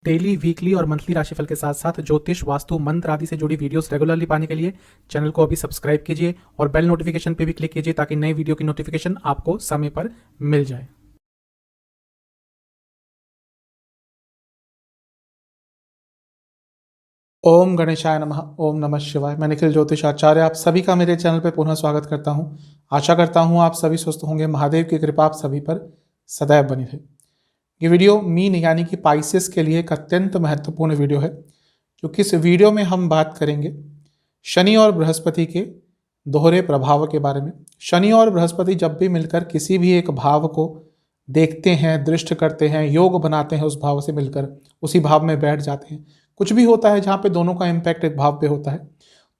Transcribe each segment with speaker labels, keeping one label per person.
Speaker 1: Daily, weekly और monthly राशिफल के साथ साथ ज्योतिष, वास्तु, मंत्र आदि से जुड़ी वीडियोस रेगुलरली पाने के लिए चैनल को अभी सब्सक्राइब कीजिए और बेल नोटिफिकेशन पे भी क्लिक कीजिए ताकि नई वीडियो की नोटिफिकेशन आपको समय पर मिल जाए। ओम गणेशाय नमः। ओम नमः शिवाय। मैं निखिल ज्योतिष आचार्य आप सभी का मेरे चैनल पर पुनः स्वागत करता हूं। आशा करता हूं आप सभी स्वस्थ होंगे। महादेव की कृपा आप सभी पर सदैव बनी रहे। ये वीडियो मीन यानी कि पाइसेस के लिए एक अत्यंत महत्वपूर्ण वीडियो है, क्योंकि इस वीडियो में हम बात करेंगे शनि और बृहस्पति के दोहरे प्रभाव के बारे में। शनि और बृहस्पति जब भी मिलकर किसी भी एक भाव को देखते हैं, दृष्ट करते हैं, योग बनाते हैं, उस भाव से मिलकर उसी भाव में बैठ जाते हैं। कुछ भी होता है जहाँ पे दोनों का इम्पैक्ट एक भाव पे होता है,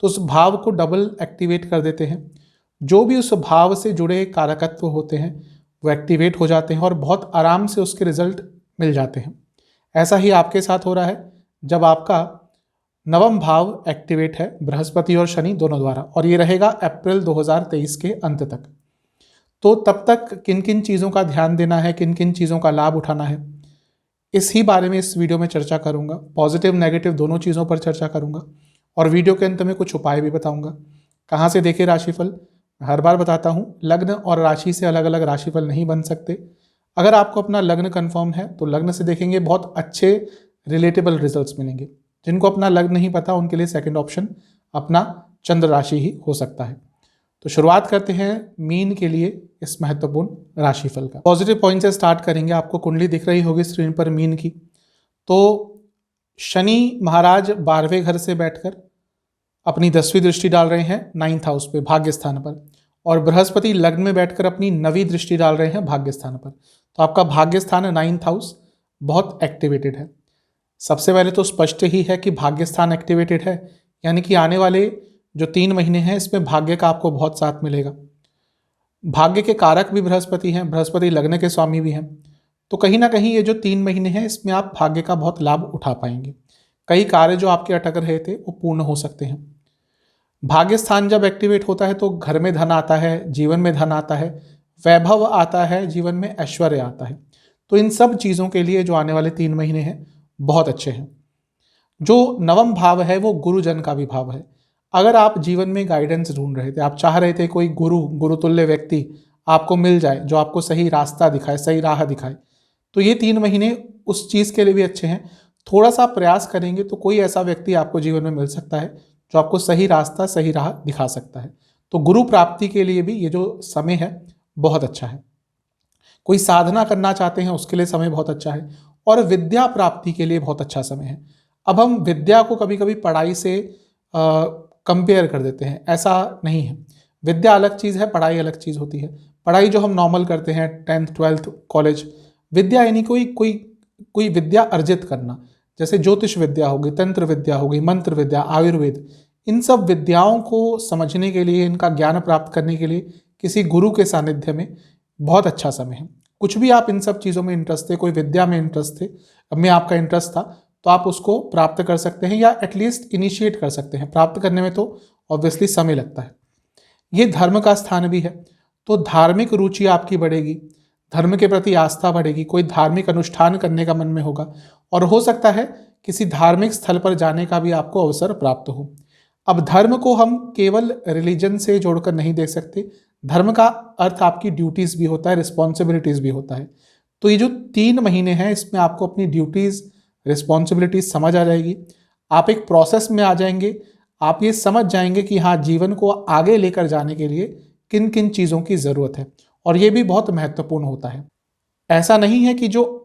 Speaker 1: तो उस भाव को डबल एक्टिवेट कर देते हैं। जो भी उस भाव से जुड़े कारकत्व होते हैं वो एक्टिवेट हो जाते हैं और बहुत आराम से उसके रिजल्ट मिल जाते हैं। ऐसा ही आपके साथ हो रहा है जब आपका नवम भाव एक्टिवेट है बृहस्पति और शनि दोनों द्वारा, और ये रहेगा अप्रैल 2023 के अंत तक। तो तब तक किन किन चीज़ों का ध्यान देना है, किन किन चीज़ों का लाभ उठाना है, इसी बारे में इस वीडियो में चर्चा करूंगा। पॉजिटिव नेगेटिव दोनों चीज़ों पर चर्चा करूंगा और वीडियो के अंत में कुछ उपाय भी बताऊंगा। कहाँ से देखें राशिफल, हर बार बताता हूँ, लग्न और राशि से अलग अलग राशिफल नहीं बन सकते। अगर आपको अपना लग्न कंफर्म है तो लग्न से देखेंगे, बहुत अच्छे रिलेटेबल रिजल्ट्स मिलेंगे। जिनको अपना लग्न नहीं पता उनके लिए सेकंड ऑप्शन अपना चंद्र राशि ही हो सकता है। तो शुरुआत करते हैं मीन के लिए इस महत्वपूर्ण राशिफल का। पॉजिटिव पॉइंट से स्टार्ट करेंगे। आपको कुंडली दिख रही होगी स्क्रीन पर मीन की। तो शनि महाराज 12वें घर से बैठकर अपनी 10वीं दृष्टि डाल रहे हैं 9th हाउस पे, भाग्य स्थान पर, और बृहस्पति लग्न में बैठकर अपनी 9वीं दृष्टि डाल रहे हैं भाग्य स्थान पर। तो आपका भाग्य स्थान 9th हाउस बहुत एक्टिवेटेड है। सबसे पहले तो स्पष्ट ही है कि भाग्य स्थान एक्टिवेटेड है, यानी कि आने वाले जो 3 महीने हैं इसमें भाग्य का आपको बहुत साथ मिलेगा। भाग्य के कारक भी बृहस्पति हैं, बृहस्पति लग्न के स्वामी भी हैं। तो कहीं ना कहीं ये जो 3 महीने हैं इसमें आप भाग्य का बहुत लाभ उठा पाएंगे। कई कार्य जो आपके अटक रहे थे वो पूर्ण हो सकते हैं। भाग्य स्थान जब एक्टिवेट होता है तो घर में धन आता है, जीवन में धन आता है, वैभव आता है, जीवन में ऐश्वर्य आता है। तो इन सब चीज़ों के लिए जो आने वाले 3 महीने हैं बहुत अच्छे हैं। जो नवम भाव है वो गुरुजन का भी भाव है। अगर आप जीवन में गाइडेंस ढूंढ रहे थे, आप चाह रहे थे कोई गुरुतुल्य व्यक्ति आपको मिल जाए जो आपको सही रास्ता दिखाए, सही राह दिखाए, तो ये 3 महीने उस चीज़ के लिए भी अच्छे हैं। थोड़ा सा प्रयास करेंगे तो कोई ऐसा व्यक्ति आपको जीवन में मिल सकता है जो आपको सही रास्ता, सही राह दिखा सकता है। तो गुरु प्राप्ति के लिए भी ये जो समय है बहुत अच्छा है। कोई साधना करना चाहते हैं उसके लिए समय बहुत अच्छा है, और विद्या प्राप्ति के लिए बहुत अच्छा समय है। अब हम विद्या को कभी कभी पढ़ाई से कंपेयर कर देते हैं, ऐसा नहीं है। विद्या अलग चीज़ है, पढ़ाई अलग चीज़ होती है। पढ़ाई जो हम नॉर्मल करते हैं 10th 12th कॉलेज, विद्या यानी कोई विद्या अर्जित करना, जैसे ज्योतिष विद्या होगी, तंत्र विद्या होगी, मंत्र विद्या, आयुर्वेद, इन सब विद्याओं को समझने के लिए, इनका ज्ञान प्राप्त करने के लिए किसी गुरु के सानिध्य में बहुत अच्छा समय है। कुछ भी आप इन सब चीज़ों में इंटरेस्ट थे, कोई विद्या में इंटरेस्ट थे, में आपका इंटरेस्ट था, तो आप उसको प्राप्त कर सकते हैं या एटलीस्ट इनिशिएट कर सकते हैं। प्राप्त करने में तो ऑब्वियसली समय लगता है। ये धर्म का स्थान भी है, तो धार्मिक रुचि आपकी बढ़ेगी, धर्म के प्रति आस्था बढ़ेगी, कोई धार्मिक अनुष्ठान करने का मन में होगा, और हो सकता है किसी धार्मिक स्थल पर जाने का भी आपको अवसर प्राप्त हो। अब धर्म को हम केवल रिलीजन से जोड़कर नहीं देख सकते। धर्म का अर्थ आपकी ड्यूटीज़ भी होता है, रिस्पॉन्सिबिलिटीज़ भी होता है। तो ये जो 3 महीने हैं इसमें आपको अपनी ड्यूटीज़, रिस्पॉन्सिबिलिटीज समझ आ जाएगी। आप एक प्रोसेस में आ जाएंगे। आप ये समझ जाएंगे कि हाँ, जीवन को आगे लेकर जाने के लिए किन किन चीज़ों की ज़रूरत है, और ये भी बहुत महत्वपूर्ण होता है। ऐसा नहीं है कि जो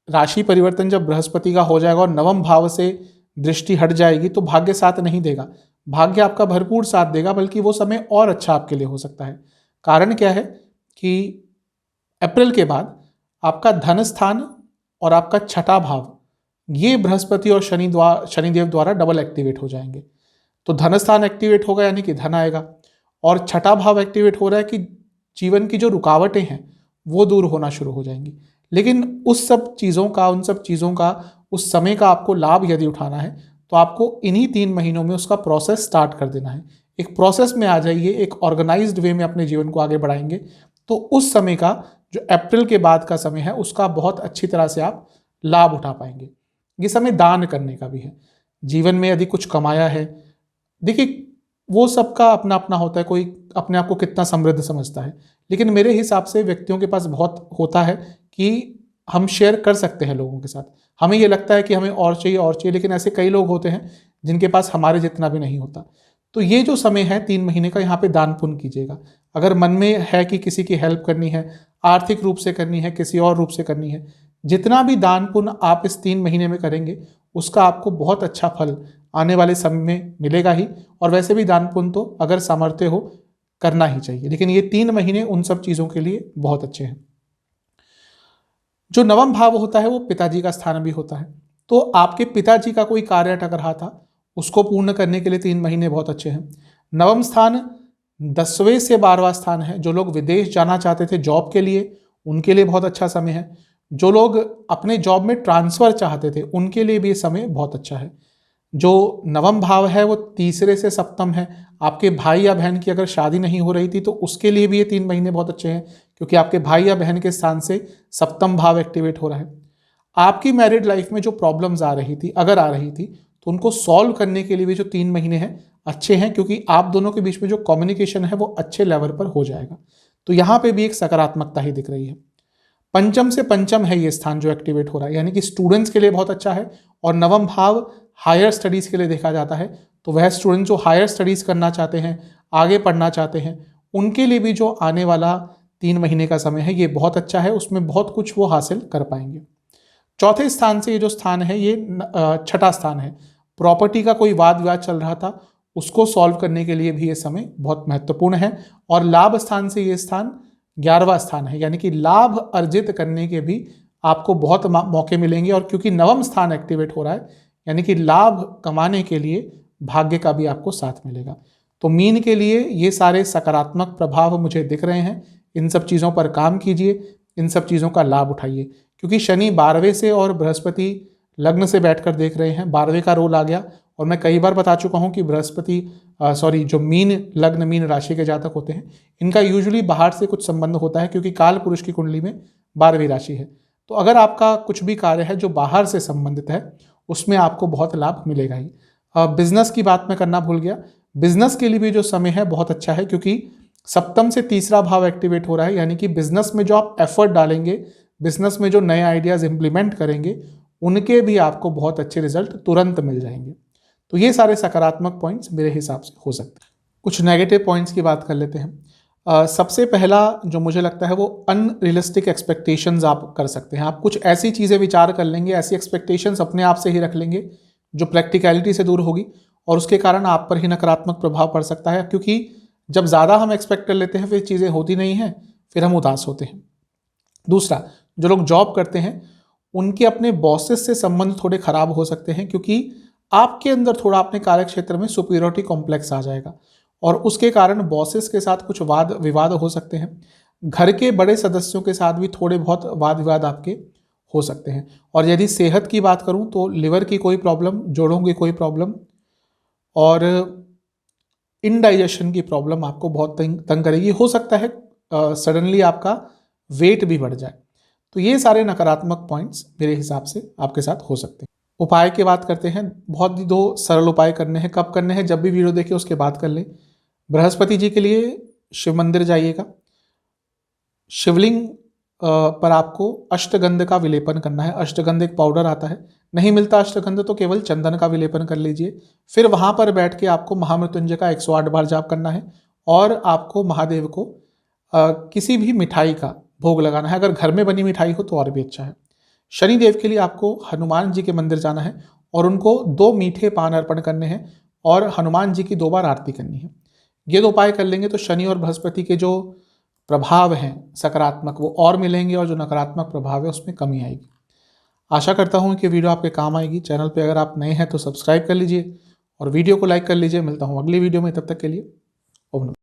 Speaker 1: राशि परिवर्तन जब बृहस्पति का हो जाएगा और नवम भाव से दृष्टि हट जाएगी तो भाग्य साथ नहीं देगा। भाग्य आपका भरपूर साथ देगा, बल्कि वो समय और अच्छा आपके लिए हो सकता है। कारण क्या है कि अप्रैल के बाद आपका धन स्थान और आपका 6ठा भाव, ये बृहस्पति और शनिदेव द्वारा डबल एक्टिवेट हो जाएंगे। तो धन स्थान एक्टिवेट होगा यानी कि धन आएगा, और 6ठा भाव एक्टिवेट हो रहा है कि जीवन की जो रुकावटें हैं वो दूर होना शुरू हो जाएंगी। लेकिन उस सब चीज़ों का, उन सब चीज़ों का, उस समय का आपको लाभ यदि उठाना है तो आपको इन्हीं 3 महीनों में उसका प्रोसेस स्टार्ट कर देना है। एक प्रोसेस में आ जाइए, एक ऑर्गेनाइज्ड वे में अपने जीवन को आगे बढ़ाएंगे तो उस समय का, जो अप्रैल के बाद का समय है, उसका बहुत अच्छी तरह से आप लाभ उठा पाएंगे। ये समय दान करने का भी है। जीवन में यदि कुछ कमाया है, देखिए वो सबका अपना अपना होता है, कोई अपने आप को कितना समृद्ध समझता है, लेकिन मेरे हिसाब से व्यक्तियों के पास बहुत होता है कि हम शेयर कर सकते हैं लोगों के साथ। हमें ये लगता है कि हमें और चाहिए, लेकिन ऐसे कई लोग होते हैं जिनके पास हमारे जितना भी नहीं होता। तो ये जो समय है 3 महीने का, यहाँ पे दान पुण्य कीजिएगा। अगर मन में है कि किसी की हेल्प करनी है, आर्थिक रूप से करनी है, किसी और रूप से करनी है, जितना भी दान पुण्य आप इस 3 महीने में करेंगे उसका आपको बहुत अच्छा फल आने वाले समय में मिलेगा ही। और वैसे भी दान पुण्य तो अगर सामर्थ्य हो करना ही चाहिए, लेकिन ये 3 महीने उन सब चीज़ों के लिए बहुत अच्छे हैं। जो नवम भाव होता है वो पिताजी का स्थान भी होता है, तो आपके पिताजी का कोई कार्य अटक रहा था उसको पूर्ण करने के लिए 3 महीने बहुत अच्छे हैं। नवम स्थान 10वें से 12वां स्थान है। जो लोग विदेश जाना चाहते थे जॉब के लिए, उनके लिए बहुत अच्छा समय है। जो लोग अपने जॉब में ट्रांसफर चाहते थे उनके लिए भी ये समय बहुत अच्छा है। जो नवम भाव है वो 3 से सप्तम है। आपके भाई या बहन की अगर शादी नहीं हो रही थी तो उसके लिए भी ये 3 महीने बहुत अच्छे हैं, क्योंकि आपके भाई या बहन के स्थान से सप्तम भाव एक्टिवेट हो रहा है। आपकी मैरिड लाइफ में जो प्रॉब्लम्स आ रही थी, अगर आ रही थी, तो उनको सॉल्व करने के लिए भी जो 3 महीने हैं अच्छे हैं, क्योंकि आप दोनों के बीच में जो कम्युनिकेशन है वो अच्छे लेवल पर हो जाएगा। तो यहाँ पे भी एक सकारात्मकता ही दिख रही है। पंचम से पंचम है ये स्थान जो एक्टिवेट हो रहा है, यानी कि स्टूडेंट्स के लिए बहुत अच्छा है। और नवम भाव हायर स्टडीज़ के लिए देखा जाता है, तो वह स्टूडेंट जो हायर स्टडीज़ करना चाहते हैं, आगे पढ़ना चाहते हैं, उनके लिए भी जो आने वाला 3 महीने का समय है ये बहुत अच्छा है, उसमें बहुत कुछ वो हासिल कर पाएंगे। चौथे स्थान से ये जो स्थान है ये छठा स्थान है। प्रॉपर्टी का कोई वाद विवाद चल रहा था, उसको सॉल्व करने के लिए भी ये समय बहुत महत्वपूर्ण है। और लाभ स्थान से ये स्थान 11वां स्थान है, यानी कि लाभ अर्जित करने के भी आपको बहुत मौके मिलेंगे। और क्योंकि नवम स्थान एक्टिवेट हो रहा है, यानी कि लाभ कमाने के लिए भाग्य का भी आपको साथ मिलेगा। तो मीन के लिए ये सारे सकारात्मक प्रभाव मुझे दिख रहे हैं। इन सब चीज़ों पर काम कीजिए, इन सब चीज़ों का लाभ उठाइए, क्योंकि शनि 12वें से और बृहस्पति लग्न से बैठकर देख रहे हैं। 12वें का रोल आ गया। और मैं कई बार बता चुका हूँ कि बृहस्पति जो मीन लग्न मीन राशि के जातक होते हैं, इनका यूजुअली बाहर से कुछ संबंध होता है, क्योंकि काल पुरुष की कुंडली में 12वीं राशि है। तो अगर आपका कुछ भी कार्य है जो बाहर से संबंधित है, उसमें आपको बहुत लाभ मिलेगा ही। बिजनेस की बात मैं करना भूल गया। बिजनेस के लिए भी जो समय है बहुत अच्छा है, क्योंकि सप्तम से तीसरा भाव एक्टिवेट हो रहा है, यानी कि बिजनेस में जो आप एफर्ट डालेंगे, बिजनेस में जो नए आइडियाज इंप्लीमेंट करेंगे, उनके भी आपको बहुत अच्छे रिजल्ट तुरंत मिल जाएंगे। तो ये सारे सकारात्मक पॉइंट्स मेरे हिसाब से हो सकते हैं। कुछ नेगेटिव पॉइंट्स की बात कर लेते हैं। सबसे पहला जो मुझे लगता है वो अनरियलिस्टिक एक्सपेक्टेशंस आप कर सकते हैं। आप कुछ ऐसी चीज़ें विचार कर लेंगे, ऐसी एक्सपेक्टेशंस अपने आप से ही रख लेंगे जो प्रैक्टिकलिटी से दूर होगी, और उसके कारण आप पर ही नकारात्मक प्रभाव पड़ सकता है। क्योंकि जब ज़्यादा हम एक्सपेक्ट कर लेते हैं फिर चीज़ें होती नहीं हैं, फिर हम उदास होते हैं। दूसरा, जो लोग जॉब करते हैं उनके अपने बॉसेस से संबंध थोड़े खराब हो सकते हैं, क्योंकि आपके अंदर थोड़ा अपने कार्य क्षेत्र में सुपीरियरिटी कॉम्प्लेक्स आ जाएगा, और उसके कारण बॉसेस के साथ कुछ वाद विवाद हो सकते हैं। घर के बड़े सदस्यों के साथ भी थोड़े बहुत वाद विवाद आपके हो सकते हैं। और यदि सेहत की बात करूं तो लिवर की कोई प्रॉब्लम, जोड़ों की कोई प्रॉब्लम और इनडाइजेशन की प्रॉब्लम आपको बहुत तंग करेगी। हो सकता है सडनली आपका वेट भी बढ़ जाए। तो ये सारे नकारात्मक पॉइंट्स मेरे हिसाब से आपके साथ हो सकते हैं। उपाय की बात करते हैं। बहुत ही 2 सरल उपाय करने हैं। कब करने हैं? जब भी वीडियो देखें उसके बाद कर ले। बृहस्पति जी के लिए शिव मंदिर जाइएगा। शिवलिंग पर आपको अष्टगंध का विलेपन करना है। अष्टगंध एक पाउडर आता है, नहीं मिलता अष्टगंध तो केवल चंदन का विलेपन कर लीजिए। फिर वहाँ पर बैठ के आपको महामृत्युंजय का 108 बार जाप करना है, और आपको महादेव को किसी भी मिठाई का भोग लगाना है। अगर घर में बनी मिठाई हो तो और भी अच्छा है। शनिदेव के लिए आपको हनुमान जी के मंदिर जाना है और उनको 2 मीठे पान अर्पण करने हैं, और हनुमान जी की 2 बार आरती करनी है। ये 2 उपाय कर लेंगे तो शनि और बृहस्पति के जो प्रभाव हैं सकारात्मक वो और मिलेंगे, और जो नकारात्मक प्रभाव है उसमें कमी आएगी। आशा करता हूँ कि वीडियो आपके काम आएगी। चैनल पे अगर आप नए हैं तो सब्सक्राइब कर लीजिए और वीडियो को लाइक कर लीजिए। मिलता हूँ अगली वीडियो में, तब तक के लिए ओम नमः।